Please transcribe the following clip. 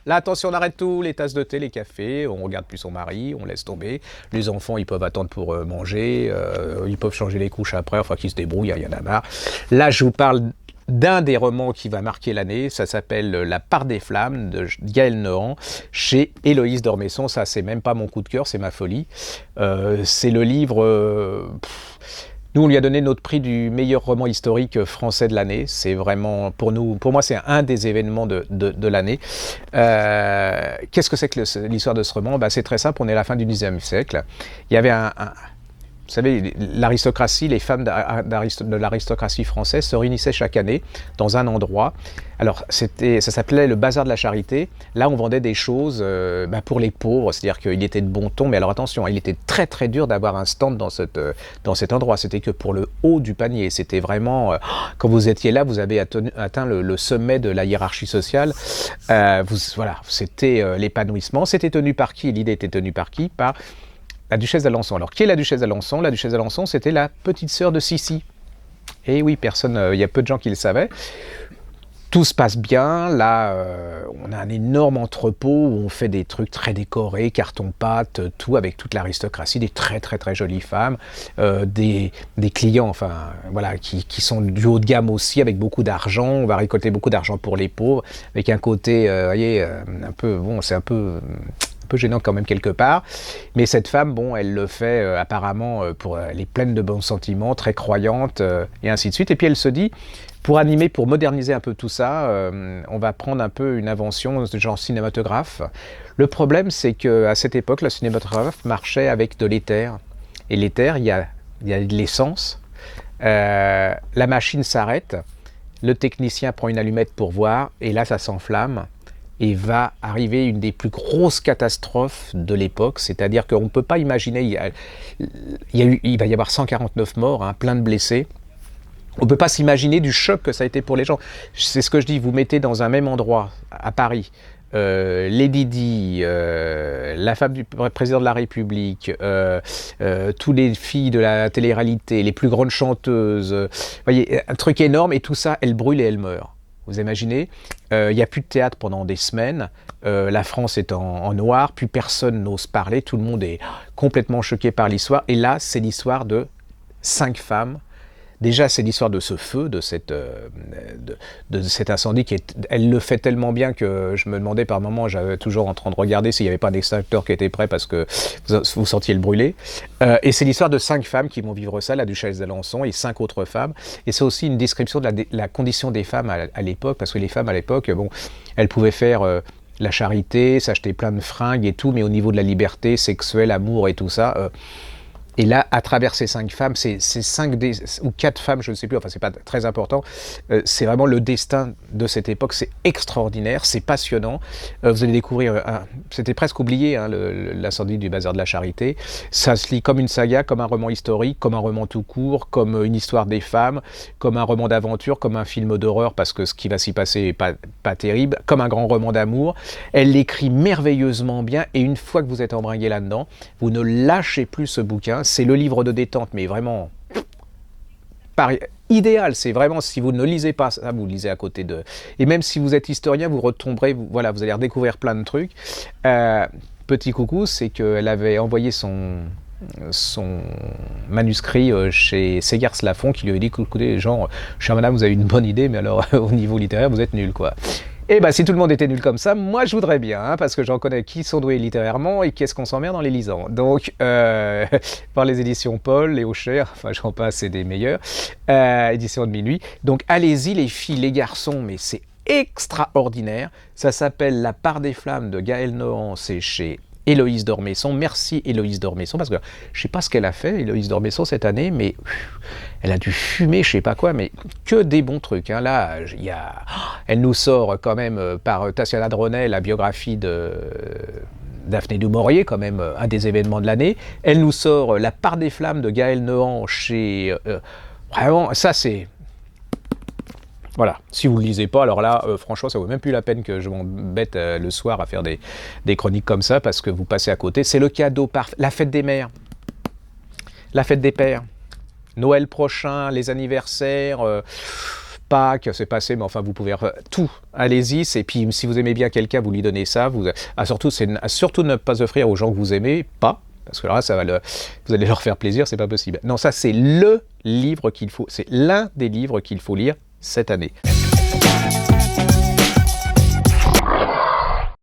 là, attention, on arrête tout, les tasses de thé, les cafés, on regarde plus son mari, on laisse tomber. Les enfants, ils peuvent attendre pour manger, ils peuvent changer les couches après, enfin, qu'ils se débrouillent, il y en a marre. Là, je vous parle d'un des romans qui va marquer l'année, ça s'appelle La part des flammes de Gaël Nohan chez Héloïse d'Ormesson. Ça, c'est même pas mon coup de cœur, c'est ma folie. C'est le livre. Nous, on lui a donné notre prix du meilleur roman historique français de l'année. C'est vraiment, pour moi, c'est un des événements de l'année. Qu'est-ce que c'est que l'histoire de ce roman? C'est très simple, on est à la fin du XIXe siècle. Il y avait vous savez, l'aristocratie, les femmes de l'aristocratie française se réunissaient chaque année dans un endroit. Alors, ça s'appelait le bazar de la charité. Là, on vendait des choses pour les pauvres, c'est-à-dire qu'il était de bon ton. Mais alors attention, il était très très dur d'avoir un stand dans cet endroit. C'était que pour le haut du panier. C'était vraiment, quand vous étiez là, vous avez atteint le sommet de la hiérarchie sociale. Voilà, c'était l'épanouissement. C'était tenu par qui? L'idée était tenue par qui? Par la duchesse d'Alençon. Alors, qui est la duchesse d'Alençon? La duchesse d'Alençon, c'était la petite sœur de Sissi. Et oui, il y a peu de gens qui le savaient. Tout se passe bien. Là, on a un énorme entrepôt où on fait des trucs très décorés, carton-pâte, tout avec toute l'aristocratie, des très très très jolies femmes, des clients, enfin voilà, qui sont du haut de gamme aussi, avec beaucoup d'argent. On va récolter beaucoup d'argent pour les pauvres, avec un côté, vous voyez, un peu, bon, c'est un peu gênant quand même quelque part, mais cette femme, bon, elle le fait apparemment elle est pleine de bons sentiments, très croyante, et ainsi de suite, et puis elle se dit, pour animer, pour moderniser un peu tout ça, on va prendre un peu une invention de genre cinématographe. Le problème, c'est qu'à cette époque, le cinématographe marchait avec de l'éther, et l'éther, il y a de l'essence, la machine s'arrête, le technicien prend une allumette pour voir, et là, ça s'enflamme, et va arriver une des plus grosses catastrophes de l'époque, c'est-à-dire qu'on ne peut pas imaginer, il va y avoir 149 morts, hein, plein de blessés. On ne peut pas s'imaginer du choc que ça a été pour les gens. C'est ce que je dis, vous mettez dans un même endroit, à Paris, Lady Di, la femme du président de la République, toutes les filles de la télé-réalité, les plus grandes chanteuses, vous voyez, un truc énorme, et tout ça, elles brûlent et elles meurent. Vous imaginez, il n'y a plus de théâtre pendant des semaines, la France est en noir, plus personne n'ose parler, tout le monde est complètement choqué par l'histoire. Et là, c'est l'histoire de 5 femmes. Déjà, c'est l'histoire de ce feu, de cet incendie elle le fait tellement bien que je me demandais par moments, j'avais toujours en train de regarder s'il n'y avait pas un extincteur qui était prêt parce que vous sentiez le brûler. Et c'est l'histoire de 5 femmes qui vont vivre ça, la duchesse d'Alençon et 5 autres femmes. Et c'est aussi une description de la condition des femmes à l'époque, parce que les femmes à l'époque, bon, elles pouvaient faire la charité, s'acheter plein de fringues et tout, mais au niveau de la liberté sexuelle, amour et tout ça... Et là, à travers ces 5 femmes, ces 5 ou 4 femmes, je ne sais plus, enfin c'est pas très important, c'est vraiment le destin de cette époque, c'est extraordinaire, c'est passionnant. Vous allez découvrir, c'était presque oublié, hein, l'incendie du bazar de la Charité. Ça se lit comme une saga, comme un roman historique, comme un roman tout court, comme une histoire des femmes, comme un roman d'aventure, comme un film d'horreur, parce que ce qui va s'y passer n'est pas terrible, comme un grand roman d'amour. Elle l'écrit merveilleusement bien, et une fois que vous êtes embringué là-dedans, vous ne lâchez plus ce bouquin. C'est le livre de détente, mais vraiment idéal. C'est vraiment, si vous ne lisez pas ça, vous lisez à côté de... Et même si vous êtes historien, vous retomberez, voilà, vous allez redécouvrir plein de trucs. Petit coucou, c'est qu'elle avait envoyé son manuscrit chez Segars-Lafont, qui lui avait dit, écoutez, genre, chère madame, vous avez une bonne idée, mais alors, au niveau littéraire, vous êtes nul, quoi. Et si tout le monde était nul comme ça, moi je voudrais bien, hein, parce que j'en connais qui sont doués littérairement et qu'est-ce qu'on s'emmerde en les lisant. Donc, par les éditions Paul, Léo Cher, enfin j'en passe, c'est des meilleurs, éditions de minuit. Donc allez-y les filles, les garçons, mais c'est extraordinaire. Ça s'appelle La part des flammes de Gaël Nohan, c'est chez Héloïse d'Ormesson. Merci Héloïse d'Ormesson, parce que je ne sais pas ce qu'elle a fait, Héloïse d'Ormesson, cette année, mais elle a dû fumer, je ne sais pas quoi, mais que des bons trucs. Hein. Là, elle nous sort quand même par Tatiana Droney la biographie de Daphné du Maurier, quand même un des événements de l'année. Elle nous sort La part des flammes de Gaël Nohan chez... vraiment, ça c'est... Voilà, si vous ne le lisez pas, alors là, franchement, ça vaut même plus la peine que je m'embête le soir à faire des chroniques comme ça, parce que vous passez à côté. C'est le cadeau parfait. La fête des mères, la fête des pères, Noël prochain, les anniversaires, Pâques, c'est passé, mais enfin, vous pouvez tout. Allez-y. Et puis, si vous aimez bien quelqu'un, vous lui donnez ça. Surtout ne pas offrir aux gens que vous aimez, pas. Parce que là, vous allez leur faire plaisir, c'est pas possible. Non, ça, c'est le livre qu'il faut. C'est l'un des livres qu'il faut lire cette année.